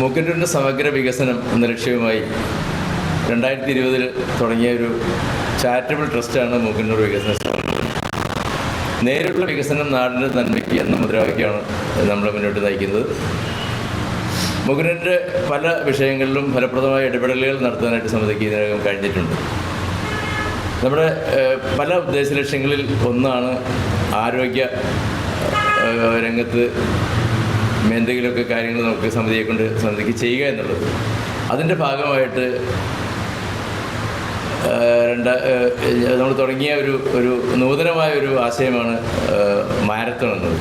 മൂക്കന്നൂരിൻ്റെ സമഗ്ര വികസനം എന്ന ലക്ഷ്യവുമായി 2020 തുടങ്ങിയ ഒരു ചാരിറ്റബിൾ ട്രസ്റ്റാണ് മൂക്കന്നൂർ വികസന സമിതി. നേരിട്ടുള്ള വികസനം നാടിൻ്റെ നന്മയ്ക്ക് എന്ന മുദ്രാവാക്യമാണ് നമ്മളെ മുന്നോട്ട് നയിക്കുന്നത്. മൂക്കന്നൂരിൻ്റെ പല വിഷയങ്ങളിലും ഫലപ്രദമായ ഇടപെടലുകൾ നടത്താനായിട്ട് സമിതിക്ക് ഇതിനകം കഴിഞ്ഞിട്ടുണ്ട്. നമ്മുടെ പല ഉദ്ദേശ ലക്ഷ്യങ്ങളിൽ ഒന്നാണ് ആരോഗ്യ രംഗത്ത് എന്തെങ്കിലുമൊക്കെ കാര്യങ്ങൾ നമുക്ക് സമിതിക്ക് ചെയ്യുക എന്നുള്ളത്. അതിൻ്റെ ഭാഗമായിട്ട് നമ്മൾ തുടങ്ങിയ ഒരു നൂതനമായ ഒരു ആശയമാണ് മാരത്തോൺ എന്നത്.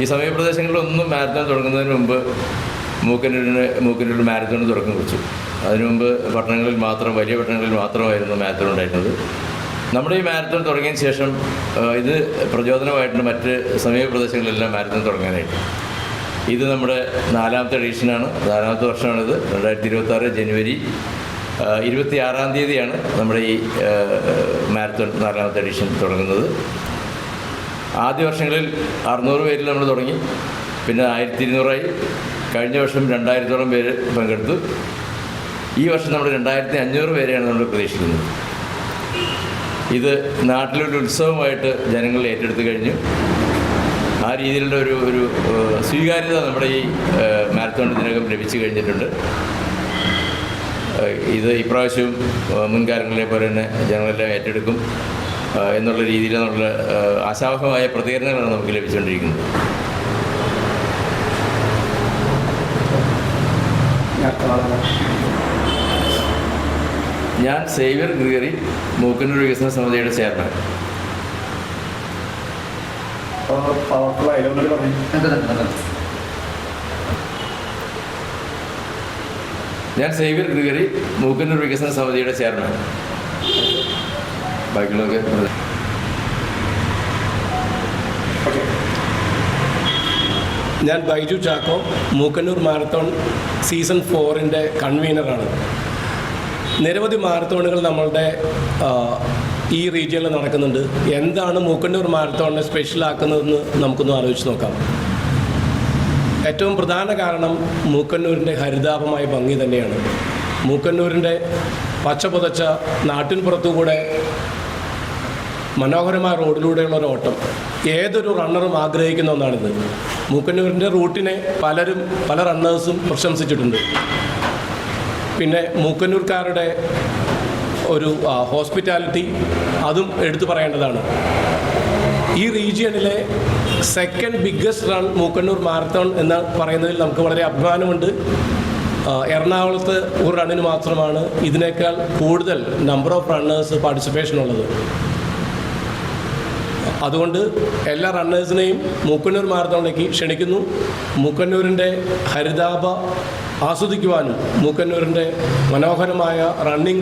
ഈ സമീപപ്രദേശങ്ങളിലൊന്നും മാരത്തോൺ തുടങ്ങുന്നതിന് മുമ്പ് മൂക്കന്നൂരിൽ മാരത്തോൺ തുടക്കം കുറിച്ചു. അതിനു മുമ്പ് വലിയ പട്ടണങ്ങളിൽ മാത്രമായിരുന്നു മാരത്തോൺ ഉണ്ടായിരുന്നത്. നമ്മുടെ ഈ മാരത്തോൺ തുടങ്ങിയതിന് ശേഷം ഇത് പ്രചോദനമായിട്ടുണ്ട് മറ്റ് സമീപ പ്രദേശങ്ങളിലെല്ലാം മാരത്തോൺ തുടങ്ങാനായിട്ട്. ഇത് നമ്മുടെ 4ാമത്തെ എഡിഷനാണ്, 4ാമത്തെ വർഷമാണിത്. 2026 ജനുവരി 26-ാം തീയതിയാണ് നമ്മുടെ ഈ മാരത്തോൺ 4ാമത്തെ എഡിഷൻ തുടങ്ങുന്നത്. ആദ്യ വർഷങ്ങളിൽ 600 പേരിൽ നമ്മൾ തുടങ്ങി, പിന്നെ 1200ആയി. കഴിഞ്ഞ വർഷം 2000-ഓളം പേര് പങ്കെടുത്തു. ഈ വർഷം നമ്മൾ 2500 പേരെയാണ് നമ്മൾ പ്രതീക്ഷിക്കുന്നത്. ഇത് നാട്ടിലൊരു ഉത്സവമായിട്ട് ജനങ്ങൾ ഏറ്റെടുത്തു കഴിഞ്ഞു. ആ രീതിയിലുള്ള ഒരു സ്വീകാര്യത നമ്മുടെ ഈ മാരത്തോൺ ഇതിനകം ലഭിച്ചു കഴിഞ്ഞിട്ടുണ്ട്. ഇത് ഇപ്രാവശ്യവും മുൻകാലങ്ങളിലെ പോലെ തന്നെ ജനങ്ങളെല്ലാം ഏറ്റെടുക്കും എന്നുള്ള രീതിയിലുള്ള ആശാവഹമായ പ്രതികരണങ്ങളാണ് നമുക്ക് ലഭിച്ചുകൊണ്ടിരിക്കുന്നത്. ഞാൻ സേവ്യർ ഗ്രിഗറി, മൂക്കന്നൂർ വികസന സമിതിയുടെ ചെയർമാൻ. ഞാൻ സേവ്യർ ഗ്രിഗറി, മൂക്കന്നൂർ വികസന സമിതിയുടെ ചെയർമാൻ. ബാക്കിയുള്ളതൊക്കെ ഞാൻ ബൈജു ചാക്കോ, മൂക്കന്നൂർ മാരത്തോൺ സീസൺ 4-ൻ്റെ കൺവീനറാണ്. നിരവധി മാരത്തോണുകൾ നമ്മളുടെ ഈ റീജിയനിൽ നടക്കുന്നുണ്ട്. എന്താണ് മൂക്കന്നൂർ മാരത്തോണിനെ സ്പെഷ്യലാക്കുന്നതെന്ന് നമുക്കൊന്ന് ആലോചിച്ച് നോക്കാം. ഏറ്റവും പ്രധാന കാരണം മൂക്കന്നൂരിൻ്റെ ഹരിതാപമായ ഭംഗി തന്നെയാണ്. മൂക്കന്നൂരിൻ്റെ പച്ച പുതച്ച നാട്ടിൻ പുറത്തുകൂടെ മനോഹരമായ റോഡിലൂടെയുള്ള ഒരു ഓട്ടം ഏതൊരു റണ്ണറും ആഗ്രഹിക്കുന്ന ഒന്നാണിത്. മൂക്കന്നൂരിൻ്റെ റൂട്ടിനെ പല റണ്ണേഴ്സും പ്രശംസിച്ചിട്ടുണ്ട്. പിന്നെ മൂക്കന്നൂർക്കാരുടെ ഒരു ഹോസ്പിറ്റാലിറ്റി അതും എടുത്തു പറയേണ്ടതാണ്. ഈ റീജിയണിലെ second biggest run Mookkannoor marathon എന്ന് പറയുന്നതിൽ നമുക്ക് വളരെ അഭിമാനമുണ്ട്. എറണാകുളത്ത് ഒരു റണ്ണിന് മാത്രമാണ് ഇതിനേക്കാൾ കൂടുതൽ നമ്പർ ഓഫ് റണ്ണേഴ്സ് പാർട്ടിസിപ്പേഷൻ ഉള്ളത്. അതുകൊണ്ട് എല്ലാ റണ്ണേഴ്സിനെയും മൂക്കന്നൂർ മാരത്തോണിലേക്ക് ക്ഷണിക്കുന്നു. മൂക്കന്നൂരിൻ്റെ ഹരിതാപ ആസ്വദിക്കുവാനും മൂക്കന്നൂരിൻ്റെ മനോഹരമായ റണ്ണിങ്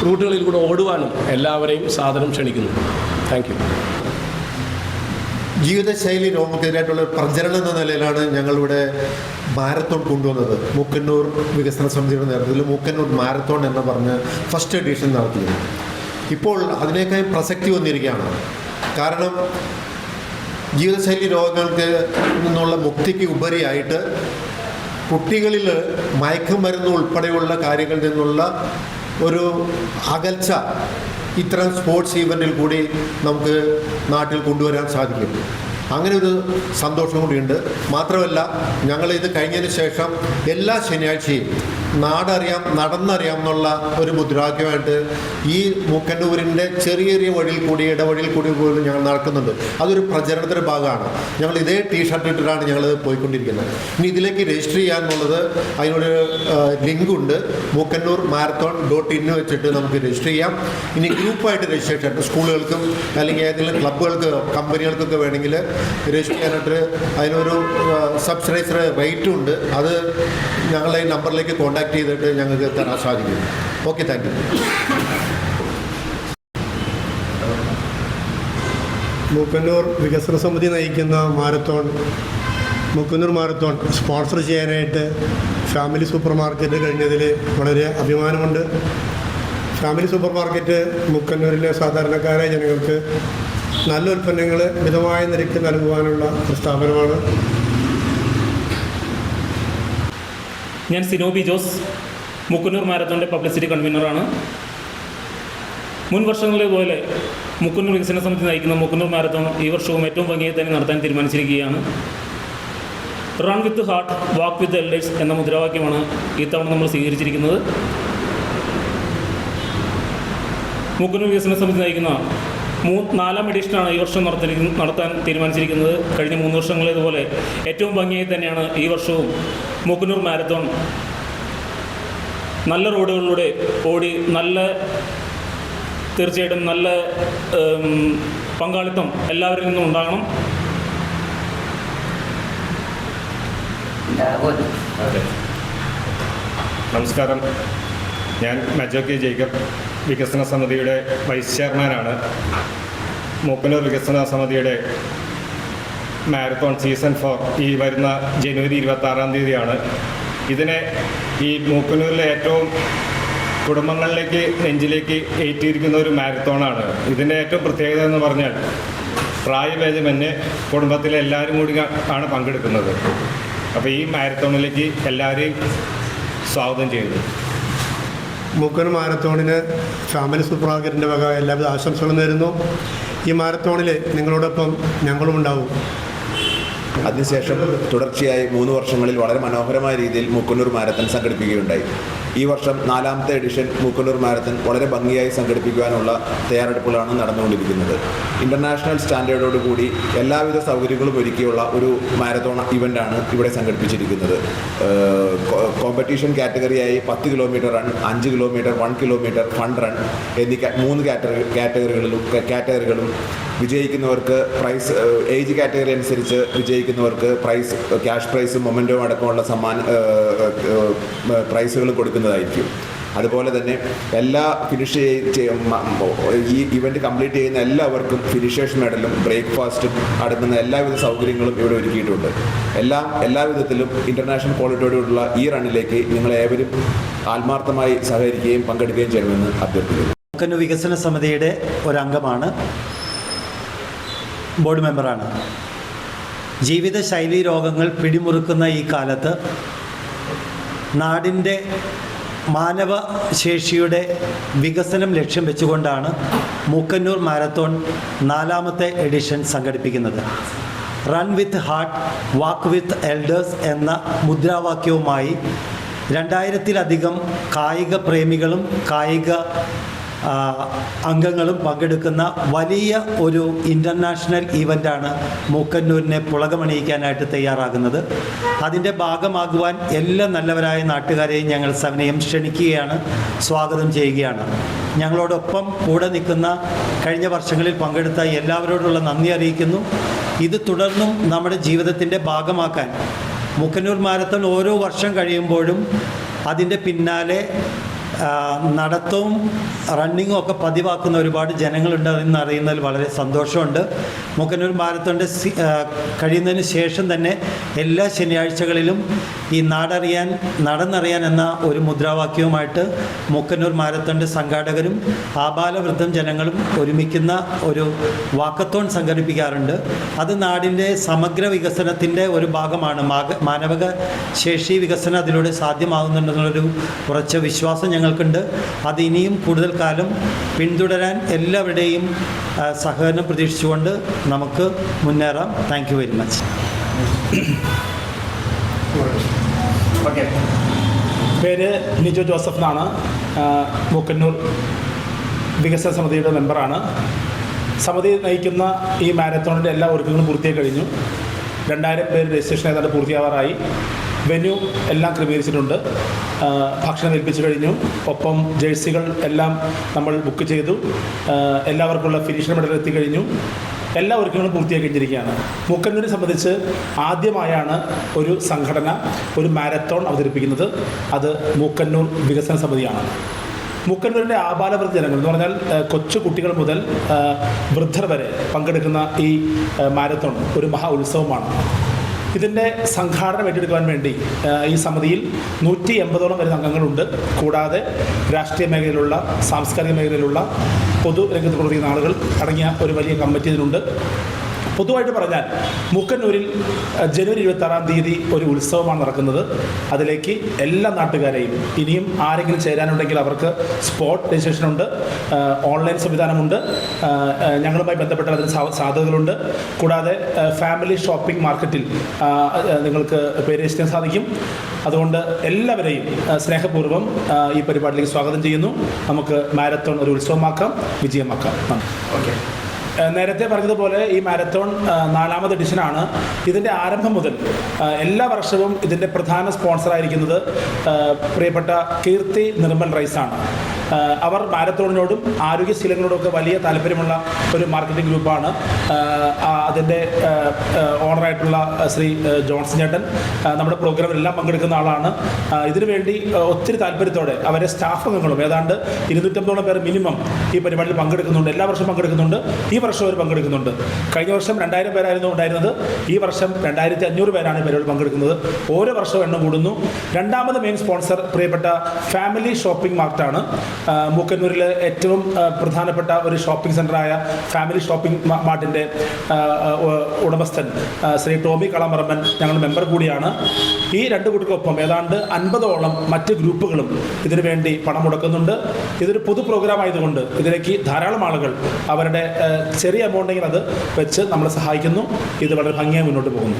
റൂട്ടുകളിൽ കൂടെ ഓടുവാനും എല്ലാവരെയും സാദരം ക്ഷണിക്കുന്നു. Thank you. ജീവിതശൈലി രോഗങ്ങൾക്കെതിരായിട്ടുള്ള പ്രചരണം എന്ന നിലയിലാണ് ഞങ്ങളിവിടെ മാരത്തോൺ കൊണ്ടുവന്നത്. മൂക്കന്നൂർ വികസന സമിതിയുടെ നേതൃത്വത്തിൽ മൂക്കന്നൂർ മാരത്തോൺ എന്ന് പറഞ്ഞ് ഫസ്റ്റ് എഡിഷൻ നടത്തിയത്. ഇപ്പോൾ അതിനേക്കാൾ പ്രസക്തി വന്നിരിക്കുകയാണ്. കാരണം ജീവിതശൈലി രോഗങ്ങൾക്ക് നിന്നുള്ള മുക്തിക്ക് ഉപരിയായിട്ട് കുട്ടികളിൽ മയക്കുമരുന്ന് ഉൾപ്പെടെയുള്ള കാര്യങ്ങളിൽ നിന്നുള്ള ഒരു അകൽച്ച ഇത്തരം സ്പോർട്സ് ഈവൻറ്റിൽ കൂടി നമുക്ക് നാട്ടിൽ കൊണ്ടുവരാൻ സാധിക്കും. അങ്ങനെ ഒരു സന്തോഷം കൂടിയുണ്ട്. മാത്രമല്ല, ഞങ്ങളിത് കഴിഞ്ഞതിന് ശേഷം എല്ലാ ശനിയാഴ്ചയും നടന്നറിയാം എന്നുള്ള ഒരു മുദ്രാവാക്യമായിട്ട് ഈ മൂക്കന്നൂരിൻ്റെ ചെറിയ ഇടവഴിയിൽ കൂടി പോലും ഞങ്ങൾ നടക്കുന്നുണ്ട്. അതൊരു പ്രചരണത്തിൻ്റെ ഭാഗമാണ്. ഞങ്ങൾ ഇതേ ടീഷർട്ട് ഇട്ടിട്ടാണ് ഞങ്ങളത് പോയിക്കൊണ്ടിരിക്കുന്നത്. ഇനി ഇതിലേക്ക് രജിസ്റ്റർ ചെയ്യാനുള്ളത് അതിനൊരു ലിങ്കുണ്ട്, മൂക്കന്നൂർ മാരത്തോൺ.in വെച്ചിട്ട് നമുക്ക് രജിസ്റ്റർ ചെയ്യാം. ഇനി ഗ്രൂപ്പായിട്ട് രജിസ്ട്രേഷൻ സ്കൂളുകൾക്കും അല്ലെങ്കിൽ ഏതെങ്കിലും ക്ലബ്ബുകൾക്ക് കമ്പനികൾക്കൊക്കെ വേണമെങ്കിൽ രജിസ്റ്റർ ചെയ്യാനായിട്ട് അതിനൊരു സബ്സിഡൈസ്ഡ് റേറ്റും ഉണ്ട്. അത് ഞങ്ങളെ ഈ നമ്പറിലേക്ക് കോൺടാക്ട് ചെയ്തിട്ട് ഞങ്ങൾക്ക് തരാൻ സാധിക്കും. Okay, thank you. മൂക്കന്നൂർ വികസന സമിതി നയിക്കുന്ന മൂക്കന്നൂർ മാരത്തോൺ സ്പോൺസർ ചെയ്യാനായിട്ട് ഫാമിലി സൂപ്പർ മാർക്കറ്റ് കഴിഞ്ഞതിൽ വളരെ അഭിമാനമുണ്ട്. ഫാമിലി സൂപ്പർ മാർക്കറ്റ് മൂക്കന്നൂരിലെ സാധാരണക്കാരായ ജനങ്ങൾക്ക് നല്ല ഉൽപ്പന്നങ്ങൾ മിതമായ നിരക്ക് നൽകുവാനുള്ള ഒരു സ്ഥാപനമാണ്. ഞാൻ സിനോബി ജോസ്, മുക്കന്നൂർ മാരത്തോണിൻ്റെ പബ്ലിസിറ്റി കൺവീനറാണ്. മുൻ വർഷങ്ങളിലെ പോലെ മുക്കന്നൂർ വികസന സമിതി നയിക്കുന്ന മുക്കന്നൂർ മാരത്തോൺ ഈ വർഷവും ഏറ്റവും ഭംഗിയായി തന്നെ നടത്താൻ തീരുമാനിച്ചിരിക്കുകയാണ്. Run with heart, walk with elders എന്ന മുദ്രാവാക്യമാണ് ഇത്തവണ നമ്മൾ സ്വീകരിച്ചിരിക്കുന്നത്. മുക്കന്നൂർ വികസന സമിതി നയിക്കുന്ന 4ാം എഡിഷനാണ് ഈ വർഷം നടത്താൻ തീരുമാനിച്ചിരിക്കുന്നത്. കഴിഞ്ഞ 3 വർഷങ്ങളേതുപോലെ ഏറ്റവും ഭംഗിയായി തന്നെയാണ് ഈ വർഷവും മുക്കന്നൂർ മാരത്തോൺ നല്ല റോഡുകളിലൂടെ ഓടി തീർച്ചയായിട്ടും നല്ല പങ്കാളിത്തം എല്ലാവരിൽ നിന്നും ഉണ്ടാകണം. നമസ്കാരം, ഞാൻ മജോ കെ ജേക്കബ്, വികസന സമിതിയുടെ വൈസ് ചെയർമാനാണ്. മൂക്കന്നൂർ വികസന സമിതിയുടെ മാരത്തോൺ സീസൺ 4 ഈ വരുന്ന ജനുവരി 26-ാം തീയതിയാണ്. ഇതിനെ ഈ മൂക്കന്നൂരിലെ ഏറ്റവും കുടുംബങ്ങളിലേക്ക് നെഞ്ചിലേക്ക് ഏറ്റിയിരിക്കുന്ന ഒരു മാരത്തോണാണ്. ഇതിൻ്റെ ഏറ്റവും പ്രത്യേകത എന്ന് പറഞ്ഞാൽ പ്രായഭേദമന്യേ കുടുംബത്തിലെ എല്ലാവരും കൂടി ആണ് പങ്കെടുക്കുന്നത്. അപ്പോൾ ഈ മാരത്തോണിലേക്ക് എല്ലാവരെയും സ്വാഗതം ചെയ്യുന്നു. മൂക്കന്നൂർ മാരത്തോണിന് ഫാമിലി സൂപ്പർ മാർക്കറ്റിൻ്റെ വക എല്ലാവിധ ആശംസകളും നേരുന്നു. ഈ മാരത്തോണിൽ നിങ്ങളോടൊപ്പം ഞങ്ങളും ഉണ്ടാവും. അതിനുശേഷം തുടർച്ചയായി 3 വർഷങ്ങളിൽ വളരെ മനോഹരമായ രീതിയിൽ മൂക്കന്നൂർ മാരത്തൺ സംഘടിപ്പിക്കുകയുണ്ടായി. ഈ വർഷം 4ാമത്തെ എഡിഷൻ മൂക്കന്നൂർ മാരത്തൺ വളരെ ഭംഗിയായി സംഘടിപ്പിക്കുവാനുള്ള തയ്യാറെടുപ്പുകളാണ് നടന്നുകൊണ്ടിരിക്കുന്നത്. ഇൻ്റർനാഷണൽ സ്റ്റാൻഡേർഡോടുകൂടി എല്ലാവിധ സൗകര്യങ്ങളും ഒരുക്കിയുള്ള ഒരു മാരത്തോൺ ഇവൻ്റാണ് ഇവിടെ സംഘടിപ്പിച്ചിരിക്കുന്നത്. കോമ്പറ്റീഷൻ കാറ്റഗറിയായി 10 kilometre run, 5 kilometre, 1 kilometre fun run എന്നീ 3 കാറ്റഗറികളും വിജയിക്കുന്നവർക്ക് പ്രൈസ്, ഏജ് കാറ്റഗറി അനുസരിച്ച് വിജയിക്കുന്നവർക്ക് പ്രൈസ്, ക്യാഷ് പ്രൈസും മൊമെൻറ്റവും അടക്കമുള്ള പ്രൈസുകൾ കൊടുക്കുന്നതായിരിക്കും. അതുപോലെ തന്നെ എല്ലാ ഈ ഇവൻ്റ് കംപ്ലീറ്റ് ചെയ്യുന്ന എല്ലാവർക്കും ഫിനിഷേഴ്സ് മെഡലും ബ്രേക്ക്ഫാസ്റ്റും അടങ്ങുന്ന എല്ലാവിധ സൗകര്യങ്ങളും ഇവിടെ ഒരുക്കിയിട്ടുണ്ട്. എല്ലാവിധത്തിലും ഇൻ്റർനാഷണൽ ക്വാളിറ്റിയോടുള്ള ഈ റണ്ണിലേക്ക് നിങ്ങളേവരും ആത്മാർത്ഥമായി സഹകരിക്കുകയും പങ്കെടുക്കുകയും ചെയ്യണമെന്ന് അഭ്യർത്ഥിക്കുന്നു. മൂക്കന്നൂർ വികസന സമിതിയുടെ ഒരംഗമാണ്, ബോർഡ് മെമ്പറാണ്. ജീവിതശൈലി രോഗങ്ങൾ പിടിമുറുക്കുന്ന ഈ കാലത്ത് നാടിൻ്റെ മാനവശേഷിയുടെ വികസനം ലക്ഷ്യം വെച്ചുകൊണ്ടാണ് മൂക്കന്നൂർ മാരത്തോൺ 4ാമത്തെ എഡിഷൻ സംഘടിപ്പിക്കുന്നത്. Run with heart, walk with elders എന്ന മുദ്രാവാക്യവുമായി 2000-ലധികം കായിക പ്രേമികളും കായിക അംഗങ്ങളും പങ്കെടുക്കുന്ന വലിയ ഒരു ഇൻ്റർനാഷണൽ ഇവൻ്റാണ് മൂക്കന്നൂരിനെ പുളകമണിയിക്കാനായിട്ട് തയ്യാറാകുന്നത്. അതിൻ്റെ ഭാഗമാകുവാൻ എല്ലാ നല്ലവരായ നാട്ടുകാരെയും ഞങ്ങൾ സവിനയം ക്ഷണിക്കുകയാണ്, സ്വാഗതം ചെയ്യുകയാണ്. ഞങ്ങളോടൊപ്പം കൂടെ നിൽക്കുന്ന കഴിഞ്ഞ വർഷങ്ങളിൽ പങ്കെടുത്ത എല്ലാവരോടുള്ള നന്ദി അറിയിക്കുന്നു. ഇത് തുടർന്നും നമ്മുടെ ജീവിതത്തിൻ്റെ ഭാഗമാക്കാൻ മൂക്കന്നൂർ മാരത്തോൺ ഓരോ വർഷം കഴിയുമ്പോഴും അതിൻ്റെ പിന്നാലെ നടത്തവും റണ്ണിങ്ങും ഒക്കെ പതിവാക്കുന്ന ഒരുപാട് ജനങ്ങളുണ്ട്. അതെന്ന് അറിയുന്നതിൽ വളരെ സന്തോഷമുണ്ട്. മൂക്കന്നൂർ മാരത്തോണിൻ്റെ കഴിയുന്നതിന് ശേഷം തന്നെ എല്ലാ ശനിയാഴ്ചകളിലും ഈ നടന്നറിയാൻ എന്ന ഒരു മുദ്രാവാക്യവുമായിട്ട് മൂക്കന്നൂർ മാരത്തോണിൻ്റെ സംഘാടകരും ആബാലവൃദ്ധം ജനങ്ങളും ഒരുമിക്കുന്ന ഒരു വാക്കത്തോൺ സംഘടിപ്പിക്കാറുണ്ട്. അത് നാടിൻ്റെ സമഗ്ര വികസനത്തിൻ്റെ ഒരു ഭാഗമാണ്. മാനവിക ശേഷി വികസനം അതിലൂടെ സാധ്യമാകുന്നുണ്ടെന്നുള്ളൊരു ഉറച്ച വിശ്വാസം ഞങ്ങൾക്കുണ്ട്. അത് ഇനിയും കൂടുതൽ കാലം പിന്തുടരാൻ എല്ലാവരുടെയും സഹകരണം പ്രതീക്ഷിച്ചുകൊണ്ട് നമുക്ക് മുന്നേറാം. Thank you very much. Okay, പേര് ലിജോ ജോസഫ് എന്നാണ്. മൂക്കന്നൂർ വികസന സമിതിയുടെ മെമ്പറാണ്. സമിതി നയിക്കുന്ന ഈ മാരത്തോണിൻ്റെ എല്ലാ ഒരുക്കങ്ങളും പൂർത്തിയായി കഴിഞ്ഞു. 2000 പേര് രജിസ്ട്രേഷൻ ഏതാണ്ട് പൂർത്തിയാവാറായി. വെന്യൂ എല്ലാം ക്രമീകരിച്ചിട്ടുണ്ട്. ഭക്ഷണം ഏൽപ്പിച്ചു കഴിഞ്ഞു. ഒപ്പം ജേഴ്സികൾ എല്ലാം നമ്മൾ ബുക്ക് ചെയ്തു. എല്ലാവർക്കുള്ള ഫിനിഷർ മെഡൽ എത്തിക്കഴിഞ്ഞു. എല്ലാ ഒരുക്കങ്ങളും പൂർത്തിയാക്കി കഴിഞ്ഞിരിക്കുകയാണ്. മൂക്കന്നൂരിനെ സംബന്ധിച്ച് ആദ്യമായാണ് ഒരു സംഘടന ഒരു മാരത്തോൺ അവതരിപ്പിക്കുന്നത്. അത് മൂക്കന്നൂർ വികസന സമിതിയാണ്. മൂക്കന്നൂരിൻ്റെ ആബാലവൃദ്ധ ജനങ്ങൾ എന്ന് പറഞ്ഞാൽ കൊച്ചു കുട്ടികൾ മുതൽ വൃദ്ധർ വരെ പങ്കെടുക്കുന്ന ഈ മാരത്തോൺ ഒരു മഹാ ഉത്സവമാണ്. ഇതിൻ്റെ സംഘാടനം ഏറ്റെടുക്കുവാൻ വേണ്ടി ഈ സമിതിയിൽ 180ഓളം വരുന്ന അംഗങ്ങളുണ്ട്. കൂടാതെ രാഷ്ട്രീയ മേഖലയിലുള്ള, സാംസ്കാരിക മേഖലയിലുള്ള, പൊതുരംഗത്ത് പ്രവർത്തിക്കുന്ന ആളുകൾ അടങ്ങിയ ഒരു വലിയ കമ്മിറ്റി ഇതിനുണ്ട്. പൊതുവായിട്ട് പറഞ്ഞാൽ മൂക്കന്നൂരിൽ ജനുവരി 26-ാം തീയതി ഒരു ഉത്സവമാണ് നടക്കുന്നത്. അതിലേക്ക് എല്ലാ നാട്ടുകാരെയും, ഇനിയും ആരെങ്കിലും ചേരാനുണ്ടെങ്കിൽ അവർക്ക് സ്പോട്ട് രജിസ്ട്രേഷൻ ഉണ്ട്, ഓൺലൈൻ സംവിധാനമുണ്ട്, ഞങ്ങളുമായി ബന്ധപ്പെട്ട അതിന് സാധ്യതകളുണ്ട്. കൂടാതെ ഫാമിലി ഷോപ്പിംഗ് മാർക്കറ്റിൽ നിങ്ങൾക്ക് പേര് രജിസ്റ്റർ സാധിക്കും. അതുകൊണ്ട് എല്ലാവരെയും സ്നേഹപൂർവ്വം ഈ പരിപാടിയിലേക്ക് സ്വാഗതം ചെയ്യുന്നു. നമുക്ക് മാരത്തോൺ ഒരു ഉത്സവമാക്കാം, വിജയമാക്കാം. ഓക്കെ. നേരത്തെ പറഞ്ഞതുപോലെ ഈ മാരത്തോൺ 4ാമത് എഡിഷനാണ്. ഇതിൻ്റെ ആരംഭം മുതൽ എല്ലാ വർഷവും ഇതിൻ്റെ പ്രധാന സ്പോൺസറായിരിക്കുന്നത് പ്രിയപ്പെട്ട കീർത്തി നിർമ്മൽ റൈസാണ്. അവർ മാരത്തോണിനോടും ആരോഗ്യശീലങ്ങളോടൊക്കെ വലിയ താല്പര്യമുള്ള ഒരു മാർക്കറ്റിംഗ് ഗ്രൂപ്പാണ്. അതിൻ്റെ ഓണറായിട്ടുള്ള ശ്രീ ജോൺസൺ ചേട്ടൻ നമ്മുടെ പ്രോഗ്രാമിലെല്ലാം പങ്കെടുക്കുന്ന ആളാണ്. ഇതിനുവേണ്ടി ഒത്തിരി താല്പര്യത്തോടെ അവരെ സ്റ്റാഫ് അംഗങ്ങളും ഏതാണ്ട് 250ഓളം പേർ മിനിമം ഈ പരിപാടിയിൽ പങ്കെടുക്കുന്നുണ്ട്. എല്ലാ വർഷവും പങ്കെടുക്കുന്നുണ്ട്. ഈ വർഷം അവർ പങ്കെടുക്കുന്നുണ്ട്. കഴിഞ്ഞ വർഷം 2000 പേരായിരുന്നു ഉണ്ടായിരുന്നത്. ഈ വർഷം 2500 പേരാണ് ഈ പരിപാടിയിൽ പങ്കെടുക്കുന്നത്. ഓരോ വർഷവും എണ്ണം കൂടുന്നു. 2ാമത് മെയിൻ സ്പോൺസർ പ്രിയപ്പെട്ട ഫാമിലി ഷോപ്പിംഗ് മാർട്ടാണ്. മൂക്കന്നൂരിലെ ഏറ്റവും പ്രധാനപ്പെട്ട ഒരു ഷോപ്പിംഗ് സെൻ്ററായ ഫാമിലി ഷോപ്പിംഗ് മാർട്ടിൻ്റെ ഉടമസ്ഥൻ ശ്രീ ടോമി കളമറമ്പൻ ഞങ്ങൾ മെമ്പർ കൂടിയാണ്. ഈ രണ്ട് കൂട്ടർക്കൊപ്പം ഏതാണ്ട് 50ഓളം മറ്റ് ഗ്രൂപ്പുകളും ഇതിനു വേണ്ടി പണം മുടക്കുന്നുണ്ട്. ഇതൊരു പൊതു പ്രോഗ്രാം ആയതുകൊണ്ട് ഇതിലേക്ക് ധാരാളം ആളുകൾ അവരുടെ ചെറിയ എമൗണ്ടെങ്കിൽ അത് വെച്ച് നമ്മളെ സഹായിക്കുന്നു. ഇത് വളരെ ഭംഗിയായി മുന്നോട്ട് പോകുന്നു.